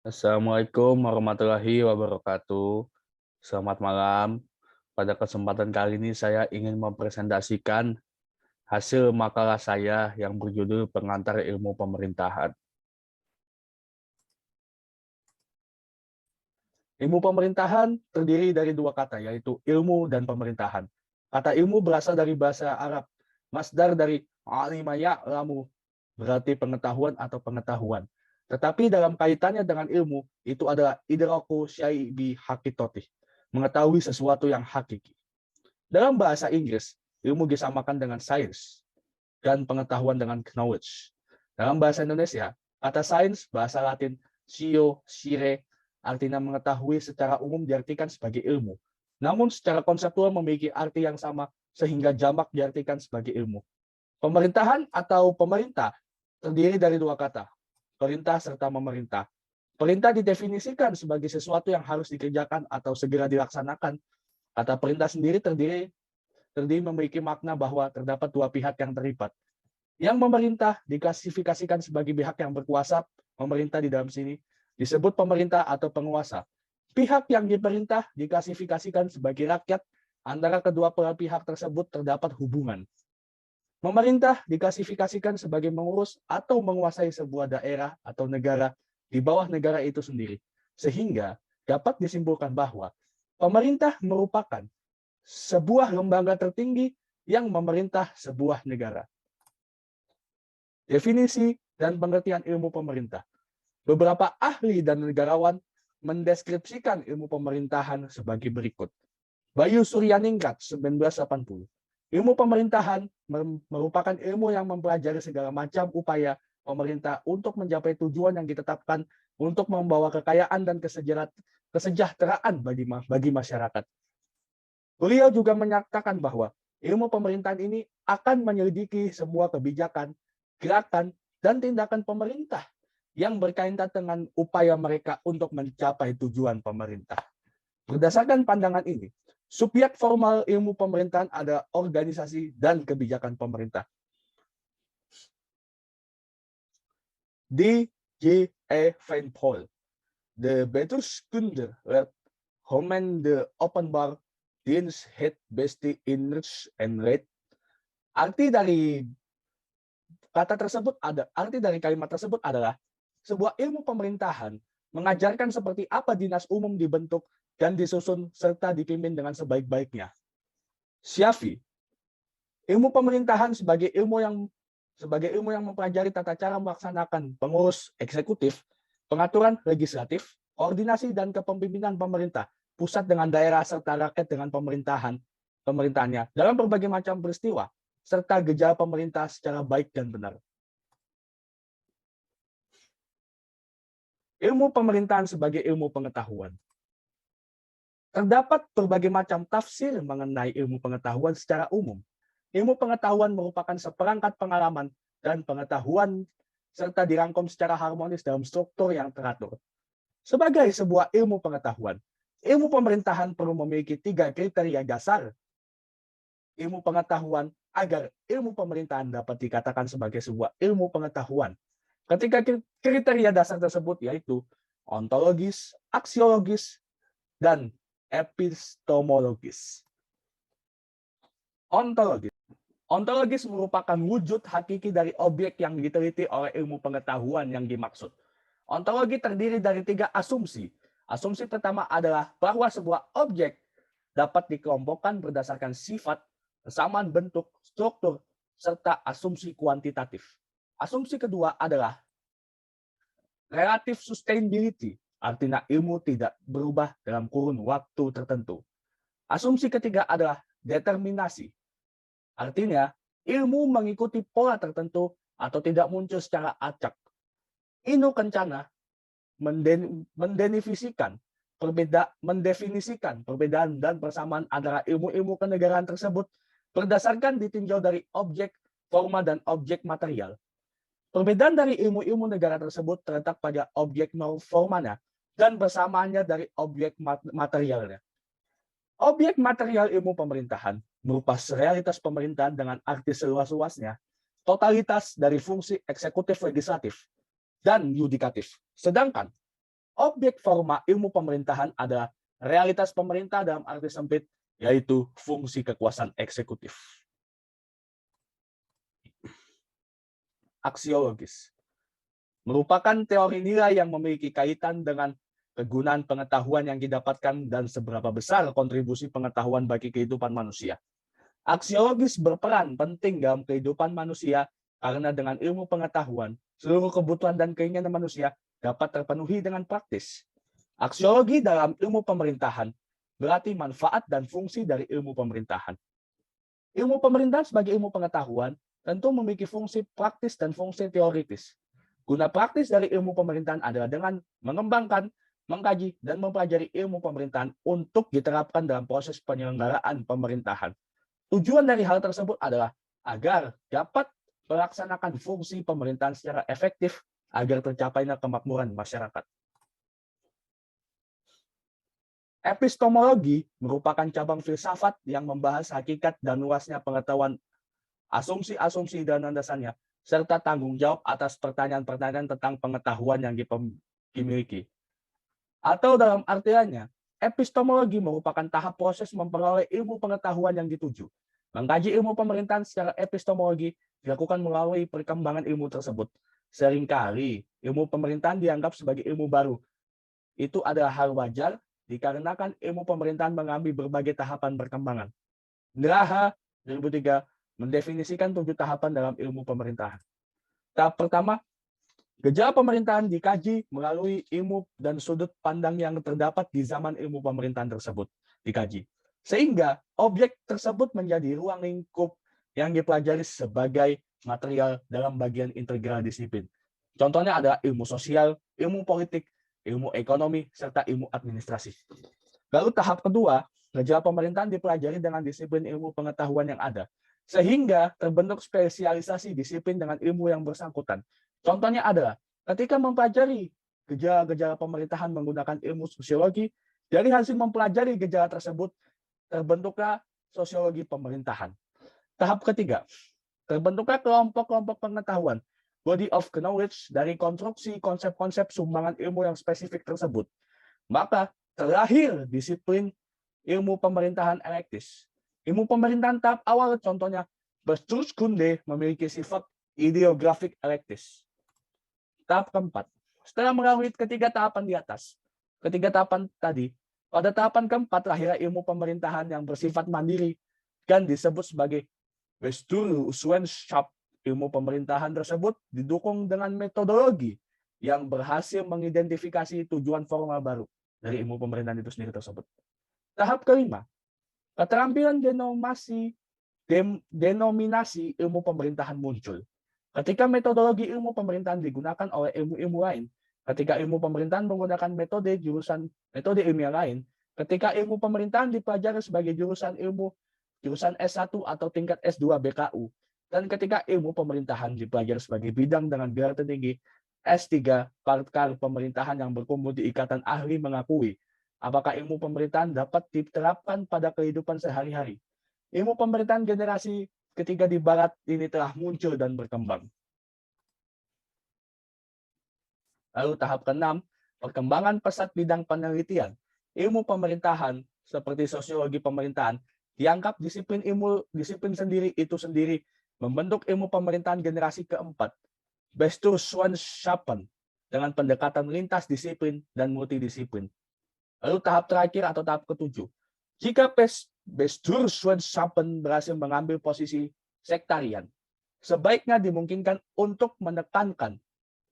Assalamualaikum warahmatullahi wabarakatuh. Selamat malam. Pada kesempatan kali ini saya ingin mempresentasikan hasil makalah saya yang berjudul Pengantar Ilmu Pemerintahan. Ilmu pemerintahan terdiri dari dua kata, yaitu ilmu dan pemerintahan. Kata ilmu berasal dari bahasa Arab. Masdar dari alima ya'lamu, berarti pengetahuan atau pengetahuan. Tetapi dalam kaitannya dengan ilmu, itu adalah idraku syai bi hakikati, mengetahui sesuatu yang hakiki. Dalam bahasa Inggris, ilmu disamakan dengan science dan pengetahuan dengan knowledge. Dalam bahasa Indonesia, kata sains bahasa Latin scio, scire, artinya mengetahui secara umum diartikan sebagai ilmu. Namun secara konseptual memiliki arti yang sama sehingga jamak diartikan sebagai ilmu. Pemerintahan atau pemerintah terdiri dari dua kata, perintah serta memerintah. Perintah didefinisikan sebagai sesuatu yang harus dikerjakan atau segera dilaksanakan. Kata perintah sendiri terdiri memiliki makna bahwa terdapat dua pihak yang terlibat. Yang memerintah diklasifikasikan sebagai pihak yang berkuasa, pemerintah di dalam sini disebut pemerintah atau penguasa. Pihak yang diperintah diklasifikasikan sebagai rakyat, antara kedua pihak tersebut terdapat hubungan. Pemerintah diklasifikasikan sebagai mengurus atau menguasai sebuah daerah atau negara di bawah negara itu sendiri. Sehingga dapat disimpulkan bahwa pemerintah merupakan sebuah lembaga tertinggi yang memerintah sebuah negara. Definisi dan pengertian ilmu pemerintah. Beberapa ahli dan negarawan mendeskripsikan ilmu pemerintahan sebagai berikut. Bayu Suryaningrat, 1980. Ilmu pemerintahan merupakan ilmu yang mempelajari segala macam upaya pemerintah untuk mencapai tujuan yang ditetapkan untuk membawa kekayaan dan kesejahteraan bagi masyarakat. Beliau juga menyatakan bahwa ilmu pemerintahan ini akan menyelidiki semua kebijakan, gerakan, dan tindakan pemerintah yang berkaitan dengan upaya mereka untuk mencapai tujuan pemerintah. Berdasarkan pandangan ini, subjek formal ilmu pemerintahan adalah organisasi dan kebijakan pemerintah. D. J. E. Van Paul, de Bestuurskunde werd Homen de openbaar dienst het beste inricht en red. Arti dari kalimat tersebut adalah sebuah ilmu pemerintahan mengajarkan seperti apa dinas umum dibentuk dan disusun serta dipimpin dengan sebaik-baiknya. Syafi, ilmu pemerintahan sebagai ilmu yang mempelajari tata cara melaksanakan pengurus eksekutif, pengaturan legislatif, koordinasi dan kepemimpinan pemerintah, pusat dengan daerah serta rakyat dengan pemerintahannya dalam berbagai macam peristiwa, serta gejala pemerintah secara baik dan benar. Ilmu pemerintahan sebagai ilmu pengetahuan. Terdapat berbagai macam tafsir mengenai ilmu pengetahuan secara umum. Ilmu pengetahuan merupakan seperangkat pengalaman dan pengetahuan serta dirangkum secara harmonis dalam struktur yang teratur. Sebagai sebuah ilmu pengetahuan, ilmu pemerintahan perlu memiliki 3 kriteria dasar ilmu pengetahuan agar ilmu pemerintahan dapat dikatakan sebagai sebuah ilmu pengetahuan. Ketika kriteria dasar tersebut yaitu ontologis, aksiologis, dan epistemologis. Ontologis. Ontologis merupakan wujud hakiki dari objek yang diteliti oleh ilmu pengetahuan yang dimaksud. Ontologi terdiri dari 3 asumsi. Asumsi pertama adalah bahwa sebuah objek dapat dikelompokkan berdasarkan sifat, kesamaan bentuk, struktur, serta asumsi kuantitatif. Asumsi kedua adalah relative sustainability, artinya ilmu tidak berubah dalam kurun waktu tertentu. Asumsi ketiga adalah determinasi, artinya ilmu mengikuti pola tertentu atau tidak muncul secara acak. Inu Kencana mendefinisikan perbedaan dan persamaan antara ilmu-ilmu kenegaraan tersebut berdasarkan ditinjau dari objek forma dan objek material. Perbedaan dari ilmu-ilmu negara tersebut terletak pada objek formanya dan persamaannya dari objek materialnya. Objek material ilmu pemerintahan berupa realitas pemerintahan dengan arti seluas-luasnya, totalitas dari fungsi eksekutif legislatif, dan yudikatif. Sedangkan Objek forma ilmu pemerintahan adalah realitas pemerintah dalam arti sempit, yaitu fungsi kekuasaan eksekutif. Aksiologis merupakan teori nilai yang memiliki kaitan dengan kegunaan pengetahuan yang didapatkan dan seberapa besar kontribusi pengetahuan bagi kehidupan manusia. Aksiologis berperan penting dalam kehidupan manusia karena dengan ilmu pengetahuan, seluruh kebutuhan dan keinginan manusia dapat terpenuhi dengan praktis. Aksiologi dalam ilmu pemerintahan berarti manfaat dan fungsi dari ilmu pemerintahan. Ilmu pemerintahan sebagai ilmu pengetahuan tentu memiliki fungsi praktis dan fungsi teoritis. Guna praktis dari ilmu pemerintahan adalah dengan mengembangkan, mengkaji, dan mempelajari ilmu pemerintahan untuk diterapkan dalam proses penyelenggaraan pemerintahan. Tujuan dari hal tersebut adalah agar dapat melaksanakan fungsi pemerintahan secara efektif agar tercapainya kemakmuran masyarakat. Epistemologi merupakan cabang filsafat yang membahas hakikat dan luasnya pengetahuan, asumsi-asumsi dan landasannya, serta tanggung jawab atas pertanyaan-pertanyaan tentang pengetahuan yang dimiliki. Atau dalam artiannya, epistemologi merupakan tahap proses memperoleh ilmu pengetahuan yang dituju. Mengkaji ilmu pemerintahan secara epistemologi dilakukan melalui perkembangan ilmu tersebut. Seringkali ilmu pemerintahan dianggap sebagai ilmu baru. Itu adalah hal wajar dikarenakan ilmu pemerintahan mengambil berbagai tahapan perkembangan. Graha 2003 mendefinisikan 7 tahapan dalam ilmu pemerintahan. Tahap pertama, gejala pemerintahan dikaji melalui ilmu dan sudut pandang yang terdapat di zaman ilmu pemerintahan tersebut dikaji. Sehingga objek tersebut menjadi ruang lingkup yang dipelajari sebagai material dalam bagian integral disiplin. Contohnya adalah ilmu sosial, ilmu politik, ilmu ekonomi, serta ilmu administrasi. Lalu tahap kedua, gejala pemerintahan dipelajari dengan disiplin ilmu pengetahuan yang ada, sehingga terbentuk spesialisasi disiplin dengan ilmu yang bersangkutan. Contohnya adalah ketika mempelajari gejala-gejala pemerintahan menggunakan ilmu sosiologi, dari hasil mempelajari gejala tersebut, terbentuklah sosiologi pemerintahan. Tahap ketiga, terbentuklah kelompok-kelompok pengetahuan, body of knowledge, dari konstruksi konsep-konsep sumbangan ilmu yang spesifik tersebut. Maka terakhir disiplin ilmu pemerintahan elektis. Ilmu pemerintahan tahap awal contohnya Bestuurskunde memiliki sifat ideografik elektis. Tahap keempat, setelah melalui ketiga tahapan di atas, ketiga tahapan tadi, pada tahapan keempat lahirnya ilmu pemerintahan yang bersifat mandiri dan disebut sebagai Bestuurswissenschaft. Ilmu pemerintahan tersebut didukung dengan metodologi yang berhasil mengidentifikasi tujuan formal baru dari ilmu pemerintahan itu sendiri tersebut. Tahap kelima, keterampilan denominasi ilmu pemerintahan muncul. Ketika metodologi ilmu pemerintahan digunakan oleh ilmu-ilmu lain, ketika ilmu pemerintahan menggunakan metode ilmiah lain, ketika ilmu pemerintahan dipelajari sebagai jurusan S1 atau tingkat S2 BKU, dan ketika ilmu pemerintahan dipelajari sebagai bidang dengan gelar tertinggi S3 pakar pemerintahan yang berkumpul di Ikatan Ahli mengakui apakah ilmu pemerintahan dapat diterapkan pada kehidupan sehari-hari. Ilmu pemerintahan generasi ketiga di Barat ini telah muncul dan berkembang. Lalu tahap ke-6, perkembangan pesat bidang penelitian. Ilmu pemerintahan seperti sosiologi pemerintahan dianggap disiplin sendiri itu sendiri membentuk ilmu pemerintahan generasi keempat, Bestuurswissenschaft, dengan pendekatan lintas disiplin dan multidisiplin. Lalu tahap terakhir atau tahap ke-7, jika Bestuurswissenschaft berhasil mengambil posisi sektarian, sebaiknya dimungkinkan untuk menekankan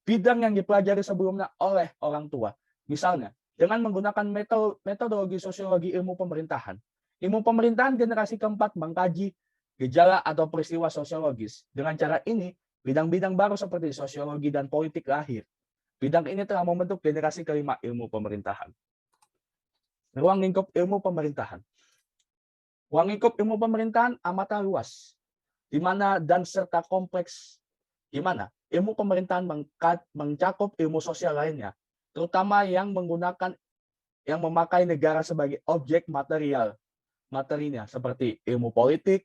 bidang yang dipelajari sebelumnya oleh orang tua. Misalnya, dengan menggunakan metodologi sosiologi ilmu pemerintahan. Ilmu pemerintahan generasi keempat mengkaji gejala atau peristiwa sosiologis. Dengan cara ini, bidang-bidang baru seperti sosiologi dan politik lahir. Bidang ini telah membentuk generasi kelima ilmu pemerintahan. Ruang lingkup ilmu pemerintahan. Ruang lingkup ilmu pemerintahan amatlah luas, di mana dan serta kompleks, di mana ilmu pemerintahan mencakup ilmu sosial lainnya, terutama yang memakai negara sebagai objek materinya, seperti ilmu politik,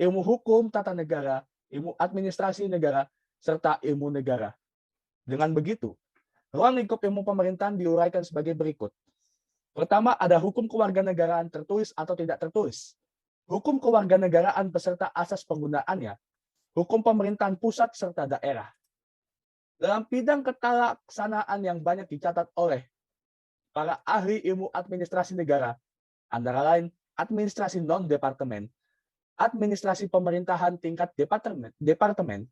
ilmu hukum tata negara, ilmu administrasi negara, serta ilmu negara. Dengan begitu, Ruang lingkup ilmu pemerintahan diuraikan sebagai berikut. Pertama, ada hukum kewarganegaraan tertulis atau tidak tertulis. Hukum kewarganegaraan beserta asas penggunaannya, hukum pemerintahan pusat serta daerah. Dalam bidang ketelaksanaan yang banyak dicatat oleh para ahli ilmu administrasi negara, antara lain administrasi non-departemen, administrasi pemerintahan tingkat departemen,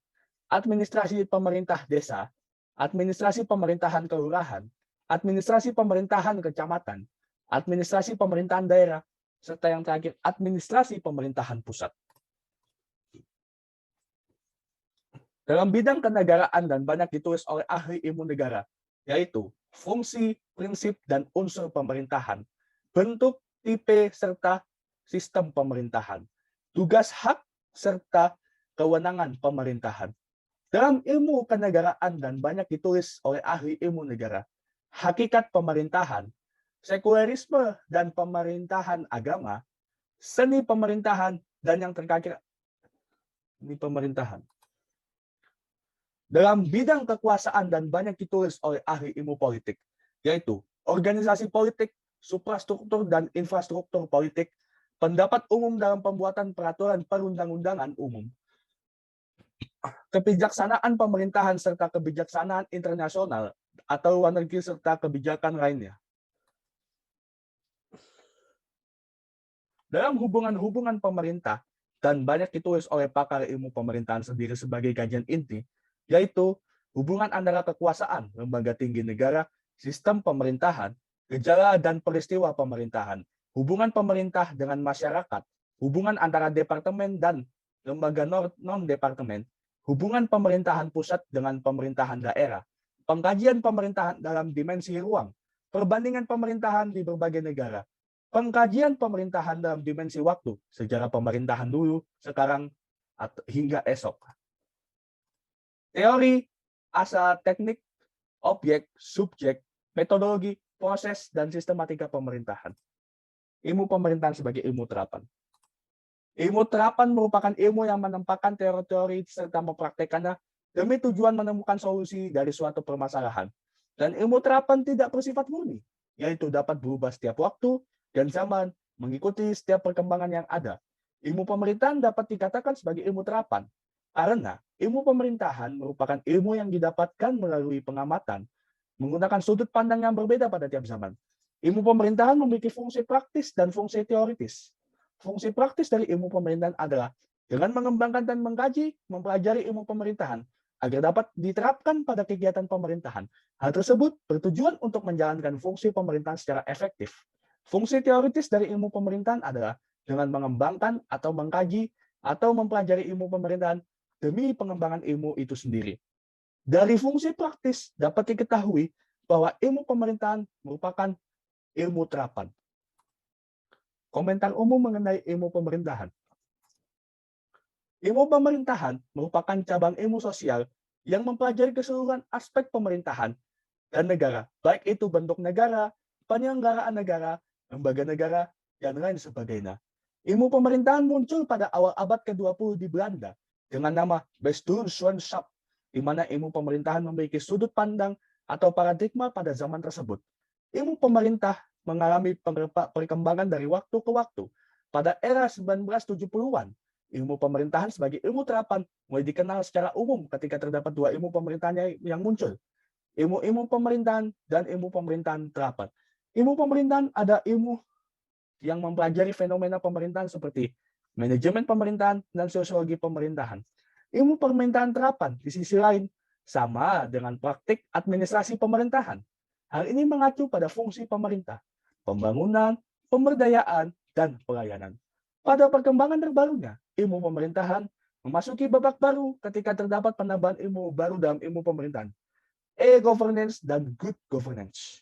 administrasi pemerintah desa, administrasi pemerintahan kelurahan, administrasi pemerintahan kecamatan, administrasi pemerintahan daerah, serta yang terakhir administrasi pemerintahan pusat. Dalam bidang kenegaraan dan banyak ditulis oleh ahli ilmu negara, yaitu fungsi, prinsip, dan unsur pemerintahan, bentuk, tipe, serta sistem pemerintahan, tugas, hak, serta kewenangan pemerintahan. Dalam ilmu kenegaraan dan banyak ditulis oleh ahli ilmu negara, hakikat pemerintahan, sekularisme dan pemerintahan agama, seni pemerintahan, dan yang terakhir ini pemerintahan. Dalam bidang kekuasaan dan banyak ditulis oleh ahli ilmu politik, yaitu organisasi politik, suprastruktur dan infrastruktur politik, pendapat umum dalam pembuatan peraturan perundang-undangan umum, kebijaksanaan pemerintahan serta kebijaksanaan internasional atau luar negeri serta kebijakan lainnya. Dalam hubungan-hubungan pemerintah dan banyak ditulis oleh pakar ilmu pemerintahan sendiri sebagai kajian inti, yaitu hubungan antara kekuasaan, lembaga tinggi negara, sistem pemerintahan, gejala dan peristiwa pemerintahan, hubungan pemerintah dengan masyarakat, hubungan antara departemen dan lembaga non-departemen, hubungan pemerintahan pusat dengan pemerintahan daerah, pengkajian pemerintahan dalam dimensi ruang, perbandingan pemerintahan di berbagai negara, pengkajian pemerintahan dalam dimensi waktu, sejarah pemerintahan dulu, sekarang, hingga esok. Teori, asal teknik, objek, subjek, metodologi, proses, dan sistematika pemerintahan. Ilmu pemerintahan sebagai ilmu terapan. Ilmu terapan merupakan ilmu yang menempatkan teori-teori serta mempraktekannya demi tujuan menemukan solusi dari suatu permasalahan. Dan ilmu terapan tidak bersifat murni, yaitu dapat berubah setiap waktu dan zaman, mengikuti setiap perkembangan yang ada. Ilmu pemerintahan dapat dikatakan sebagai ilmu terapan, karena ilmu pemerintahan merupakan ilmu yang didapatkan melalui pengamatan, menggunakan sudut pandang yang berbeda pada tiap zaman. Ilmu pemerintahan memiliki fungsi praktis dan fungsi teoritis. Fungsi praktis dari ilmu pemerintahan adalah dengan mengembangkan dan mengkaji, mempelajari ilmu pemerintahan, agar dapat diterapkan pada kegiatan pemerintahan. Hal tersebut bertujuan untuk menjalankan fungsi pemerintahan secara efektif. Fungsi teoritis dari ilmu pemerintahan adalah dengan mengembangkan atau mengkaji atau mempelajari ilmu pemerintahan demi pengembangan ilmu itu sendiri. Dari fungsi praktis dapat diketahui bahwa ilmu pemerintahan merupakan ilmu terapan. Komentar umum mengenai ilmu pemerintahan. Ilmu pemerintahan merupakan cabang ilmu sosial yang mempelajari keseluruhan aspek pemerintahan dan negara, baik itu bentuk negara, penyelenggaraan negara, lembaga negara, dan lain sebagainya. Ilmu pemerintahan muncul pada awal abad ke-20 di Belanda dengan nama Bestuurswetenschap, di mana ilmu pemerintahan memiliki sudut pandang atau paradigma pada zaman tersebut. Ilmu pemerintah mengalami perkembangan dari waktu ke waktu. Pada era 1970-an, ilmu pemerintahan sebagai ilmu terapan mulai dikenal secara umum ketika terdapat dua ilmu pemerintahan yang muncul, ilmu pemerintahan dan ilmu pemerintahan terapan. Ilmu pemerintahan ada ilmu yang mempelajari fenomena pemerintahan seperti manajemen pemerintahan dan sosiologi pemerintahan. Ilmu pemerintahan terapan di sisi lain sama dengan praktik administrasi pemerintahan. Hal ini mengacu pada fungsi pemerintah, pembangunan, pemberdayaan, dan pelayanan. Pada perkembangan terbarunya, ilmu pemerintahan memasuki babak baru ketika terdapat penambahan ilmu baru dalam ilmu pemerintahan, e-governance dan good governance.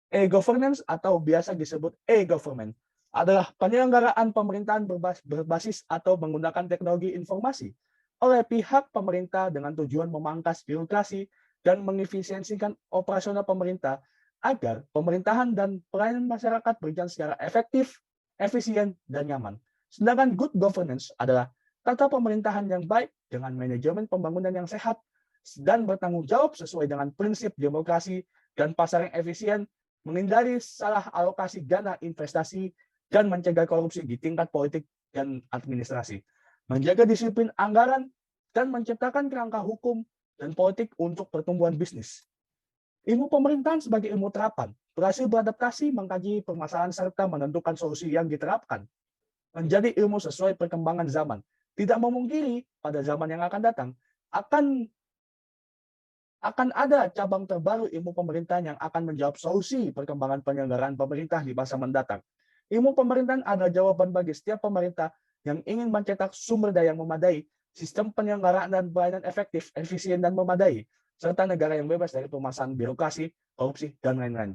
E-governance atau biasa disebut e-government adalah penyelenggaraan pemerintahan berbasis atau menggunakan teknologi informasi oleh pihak pemerintah dengan tujuan memangkas birokrasi dan mengefisiensikan operasional pemerintah agar pemerintahan dan pelayanan masyarakat berjalan secara efektif, efisien, dan nyaman. Sedangkan good governance adalah tata pemerintahan yang baik dengan manajemen pembangunan yang sehat, dan bertanggung jawab sesuai dengan prinsip demokrasi dan pasar yang efisien, menghindari salah alokasi dana investasi, dan mencegah korupsi di tingkat politik dan administrasi, menjaga disiplin anggaran, dan menciptakan kerangka hukum dan politik untuk pertumbuhan bisnis. Ilmu pemerintahan sebagai ilmu terapan berhasil beradaptasi, mengkaji permasalahan, serta menentukan solusi yang diterapkan. Menjadi ilmu sesuai perkembangan zaman. Tidak memungkiri pada zaman yang akan datang akan ada cabang terbaru ilmu pemerintahan yang akan menjawab solusi perkembangan penyelenggaraan pemerintah di masa mendatang. Ilmu pemerintahan adalah jawaban bagi setiap pemerintah yang ingin mencetak sumber daya yang memadai, sistem penyelenggaraan dan pelayanan efektif, efisien, dan memadai, serta negara yang bebas dari permasalahan birokrasi, korupsi, dan lain-lain.